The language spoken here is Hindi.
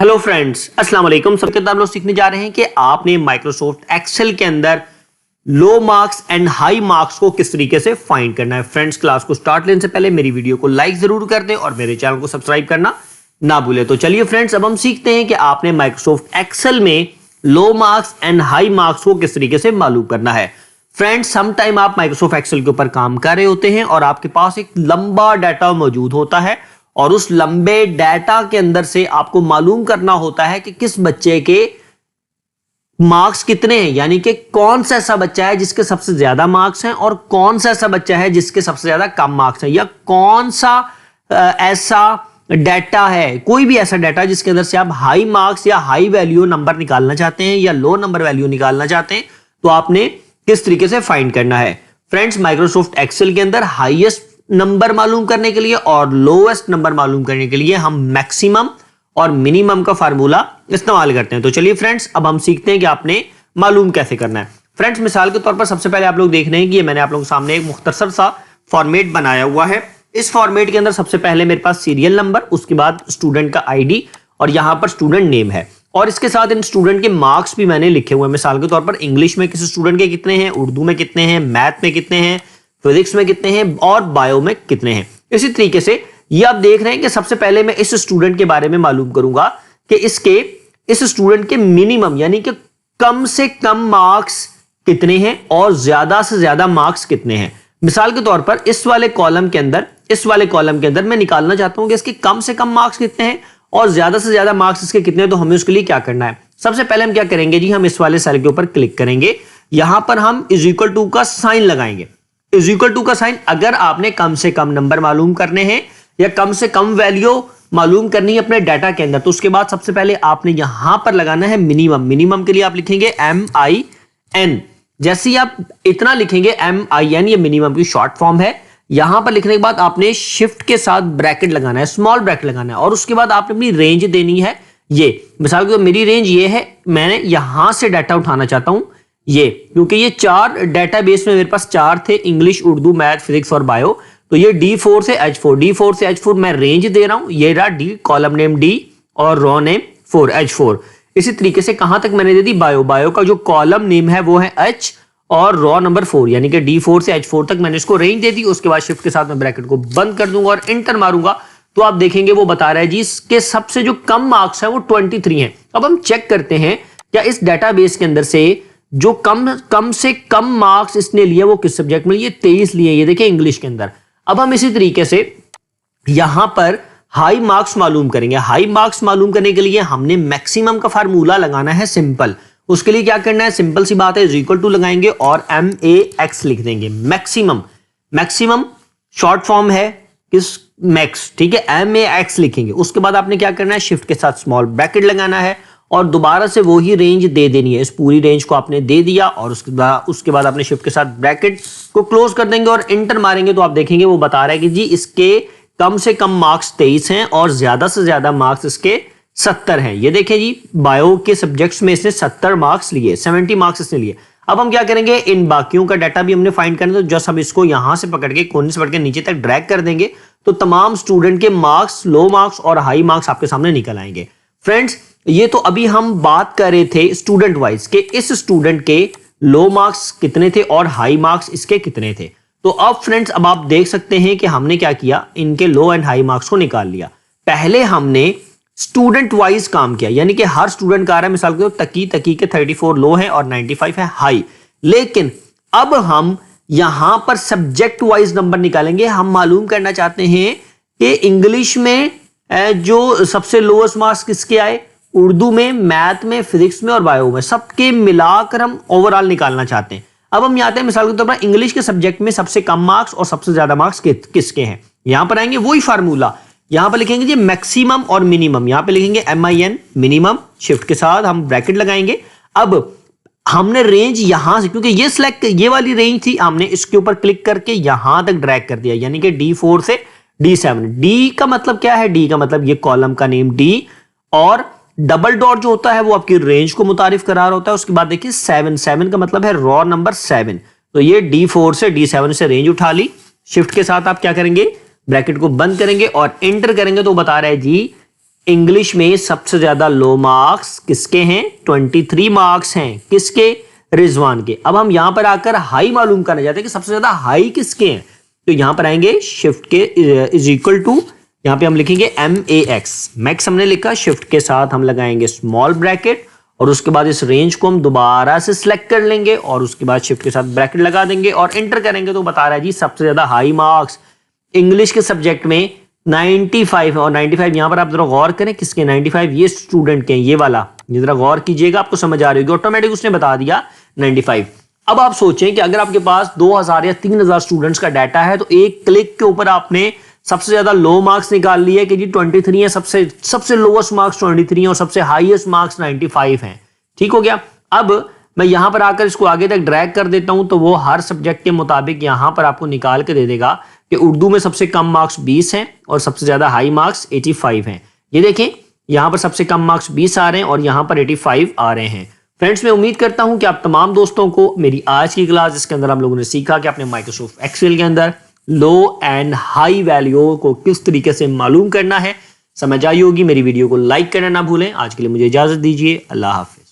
हेलो फ्रेंड्स, अस्सलाम वालेकुम। सबके साथ हम लोग सीखने जा रहे हैं कि आपने माइक्रोसॉफ्ट एक्सेल के अंदर लो मार्क्स एंड हाई मार्क्स को किस तरीके से फाइंड करना है। फ्रेंड्स, क्लास को स्टार्ट लेने से पहले मेरी वीडियो को लाइक जरूर कर दें और मेरे चैनल को सब्सक्राइब करना ना भूलें। तो चलिए फ्रेंड्स, अब हम सीखते हैं कि आपने माइक्रोसॉफ्ट एक्सेल में लो मार्क्स एंड हाई मार्क्स को किस तरीके से मालूम करना है। फ्रेंड्स, सम टाइम आप माइक्रोसॉफ्ट एक्सेल के ऊपर काम कर रहे होते हैं और आपके पास एक लंबा डाटा मौजूद होता है और उस लंबे डाटा के अंदर से आपको मालूम करना होता है कि किस बच्चे के मार्क्स कितने हैं, यानी कि कौन सा ऐसा बच्चा है जिसके सबसे ज्यादा मार्क्स हैं और कौन सा ऐसा बच्चा है जिसके सबसे ज्यादा कम मार्क्स हैं, या कौन सा ऐसा डाटा है, कोई भी ऐसा डाटा जिसके अंदर से आप हाई मार्क्स या हाई वैल्यू नंबर निकालना चाहते हैं या लो नंबर वैल्यू निकालना चाहते हैं, तो आपने किस तरीके से फाइंड करना है। फ्रेंड्स, माइक्रोसॉफ्ट एक्सेल के अंदर हाईएस्ट नंबर मालूम करने के लिए और लोएस्ट नंबर मालूम करने के लिए हम मैक्सिमम और मिनिमम का फार्मूला इस्तेमाल करते हैं। तो चलिए फ्रेंड्स, अब हम सीखते हैं कि आपने मालूम कैसे करना है। फ्रेंड्स, मिसाल के तौर पर सबसे पहले आप लोग देख रहे हैं कि मैंने आप लोगों के सामने एक मुख्तसर सा फॉर्मेट बनाया हुआ है। इस फॉर्मेट के अंदर सबसे पहले मेरे पास सीरियल नंबर, उसके बाद स्टूडेंट का आईडी और यहां पर स्टूडेंट नेम है और इसके साथ इन स्टूडेंट के मार्क्स भी मैंने लिखे हुए हैं। मिसाल के तौर पर इंग्लिश में किसी स्टूडेंट के कितने हैं, उर्दू में कितने हैं, मैथ में कितने हैं, फिजिक्स में कितने हैं और बायो में कितने हैं। इसी तरीके से ये आप देख रहे हैं कि सबसे पहले मैं इस स्टूडेंट के बारे में मालूम करूंगा कि इस स्टूडेंट के मिनिमम यानी कि कम से कम मार्क्स कितने हैं और ज्यादा से ज्यादा मार्क्स कितने हैं। मिसाल के तौर पर इस वाले कॉलम के अंदर मैं निकालना चाहता हूं कि इसके कम से कम मार्क्स कितने हैं और ज्यादा से ज्यादा मार्क्स इसके कितने हैं। तो हमें उसके लिए क्या करना है, सबसे पहले हम क्या करेंगे जी, हम इस वाले सेल के ऊपर क्लिक करेंगे, यहां पर हम इज इक्वल टू का साइन लगाएंगे। इज इक्वल टू का साइन, अगर आपने कम से कम नंबर मालूम करने हैं या कम से कम वैल्यू मालूम करनी है अपने डाटा के अंदर, तो उसके बाद सबसे पहले आपने यहां पर लगाना है मिनिमम। मिनिमम के लिए आप लिखेंगे MIN। जैसे ही आप इतना लिखेंगे MIN, ये मिनिमम की शॉर्ट फॉर्म है। यहां पर लिखने के बाद आपने शिफ्ट के साथ ब्रैकेट लगाना है, स्मॉल ब्रैकेट लगाना है और उसके बाद आपने अपनी रेंज देनी है। ये मिसाल के मेरी रेंज ये है, मैंने यहां से डाटा उठाना चाहता हूं ये, क्योंकि ये चार डेटाबेस में मेरे पास चार थे, इंग्लिश, उर्दू, मैथ, फिजिक्स और बायो। तो ये D4 से H4 मैं रेंज दे रहा हूं। ये रहा D, कॉलम नेम D और रो नेम 4 H4। इसी तरीके से कहां तक मैंने दे दी, बायो का जो कॉलम नेम है वो है H और रो नंबर 4, यानी कि D4 से H4 तक मैंने इसको रेंज दे दी। उसके बाद शिफ्ट के साथ मैं ब्रैकेट को बंद कर दूंगा और इंटर मारूंगा तो आप देखेंगे वो बता रहा है जी इसके सबसे जो कम मार्क्स है वो 23 हैं। अब हम चेक करते हैं क्या इस डाटाबेस के अंदर से जो कम से कम मार्क्स इसने लिए वो किस सब्जेक्ट में लिए, 23 लिए, ये देखिए इंग्लिश के अंदर। अब हम इसी तरीके से यहां पर हाई मार्क्स मालूम करेंगे। हाई मार्क्स मालूम करने के लिए हमने मैक्सिमम का फार्मूला लगाना है सिंपल। उसके लिए क्या करना है, सिंपल सी बात है, इज इक्वल टू लगाएंगे और MAX लिख देंगे। मैक्सिमम शॉर्ट फॉर्म है किस, मैक्स, ठीक है, MAX लिखेंगे। उसके बाद आपने क्या करना है, शिफ्ट के साथ स्मॉल ब्रैकेट लगाना है और दोबारा से वही रेंज दे देनी है। इस पूरी रेंज को आपने दे दिया और उसके बाद आपने शिफ्ट के साथ ब्रैकेट को क्लोज कर देंगे और इंटर मारेंगे तो आप देखेंगे वो बता रहा है कि जी इसके कम से कम मार्क्स 23 हैं और ज्यादा से ज्यादा मार्क्स इसके 70 हैं। ये देखें जी, बायो के सब्जेक्ट्स में इसने 70 मार्क्स लिए, 70 मार्क्स इसने लिए। अब हम क्या करेंगे, इन बाकियों का डाटा भी हमने फाइंड करना है। तो जस्ट हम इसको यहां से पकड़ के कोने से पकड़ के नीचे तक ड्रैग कर देंगे तो तमाम स्टूडेंट के मार्क्स, लो मार्क्स और हाई मार्क्स आपके सामने निकल आएंगे। फ्रेंड्स, ये तो अभी हम बात कर रहे थे स्टूडेंट वाइज के इस स्टूडेंट के लो मार्क्स कितने थे और हाई मार्क्स इसके कितने थे। तो अब फ्रेंड्स, अब आप देख सकते हैं कि हमने क्या किया, इनके लो एंड हाई मार्क्स को निकाल लिया। पहले हमने स्टूडेंट वाइज काम किया, यानी कि हर स्टूडेंट का आ रहा है, मिसाल के तकी के 34 लो है और 95 है हाई। लेकिन अब हम यहां पर सब्जेक्ट वाइज नंबर निकालेंगे। हम मालूम करना चाहते हैं कि इंग्लिश में जो सबसे लोएस्ट मार्क्स किसके आए, उर्दू में, मैथ में, फिजिक्स में और बायो में, सबके मिलाकर हम ओवरऑल निकालना चाहते हैं। अब हम आते हैं मिसाल के तौर पर इंग्लिश के सब्जेक्ट में सबसे कम मार्क्स और सबसे ज्यादा मार्क्स किसके हैं। यहां पर आएंगे वही फार्मूला, यहां पर लिखेंगे जी मैक्सिमम और मिनिमम। यहां पे लिखेंगे MIN मिनिमम, शिफ्ट के साथ हम ब्रैकेट लगाएंगे। अब हमने रेंज यहां से, क्योंकि ये वाली रेंज थी, हमने इसके ऊपर क्लिक करके यहां तक ड्रैग कर दिया, यानी कि D4 से D7। D का मतलब क्या है, D का मतलब ये कॉलम का नेम D और डबल डॉट जो होता है वो आपकी रेंज को मुतारिफ करार होता है। उसके बाद देखिए 7 का मतलब है रॉ नंबर 7। तो ये D4 से D7 से रेंज उठा ली। शिफ्ट के साथ आप क्या करेंगे, ब्रैकेट को बंद करेंगे और एंटर करेंगे तो बता रहा है जी इंग्लिश में सबसे ज्यादा लो मार्क्स किसके हैं? 23 मार्क्स हैं। किसके? रिजवान के। अब हम यहां पर आकर हाई मालूम करना चाहते हैं कि सबसे ज्यादा हाई किसके हैं। तो यहां पर आएंगे शिफ्ट के इज इक्वल टू, यहां पे हम लिखेंगे MAX। मैक्स हमने लिखा, शिफ्ट के साथ हम लगाएंगे स्मॉल ब्रैकेट और उसके बाद इस रेंज को हम दोबारा से सिलेक्ट कर लेंगे और उसके बाद शिफ्ट के साथ ब्रैकेट लगा देंगे और एंटर करेंगे। तो बता रहा है जी सबसे ज्यादा हाई मार्क्स इंग्लिश के सब्जेक्ट में 95 है। और 95 यहां पर आप जरा गौर करें किसके 95, ये स्टूडेंट के, ये वाला, ये जरा गौर कीजिएगा, आपको समझ आ रही होगी। ऑटोमेटिक उसने बता दिया 95। अब आप सोचें कि अगर आपके पास 2000 या 3000 स्टूडेंट्स का डाटा है तो एक क्लिक के ऊपर आपने सबसे ज्यादा लो मार्क्स निकाल लिए कि जी 23 है, सबसे लोवेस्ट मार्क्स 23 और सबसे हाईएस्ट मार्क्स 95 हैं। ठीक हो गया। अब मैं यहां पर आकर इसको आगे तक ड्रैग कर देता हूं तो वो हर सब्जेक्ट के मुताबिक यहां पर आपको निकाल के दे देगा कि उर्दू में सबसे कम मार्क्स 20 हैं और सबसे ज्यादा हाई मार्क्स 85 हैं। ये देखें यहां पर सबसे कम मार्क्स 20 आ रहे हैं और यहां पर 85 आ रहे हैं। फ्रेंड्स, मैं उम्मीद करता हूं कि आप तमाम दोस्तों को मेरी आज की क्लास, जिसके अंदर हम लोगों ने सीखा कि अपने माइक्रोसॉफ्ट एक्सेल के अंदर लो एंड हाई वैल्यू को किस तरीके से मालूम करना है, समझ आई होगी। मेरी वीडियो को लाइक करना ना भूलें। आज के लिए मुझे इजाजत दीजिए। अल्लाह हाफिज।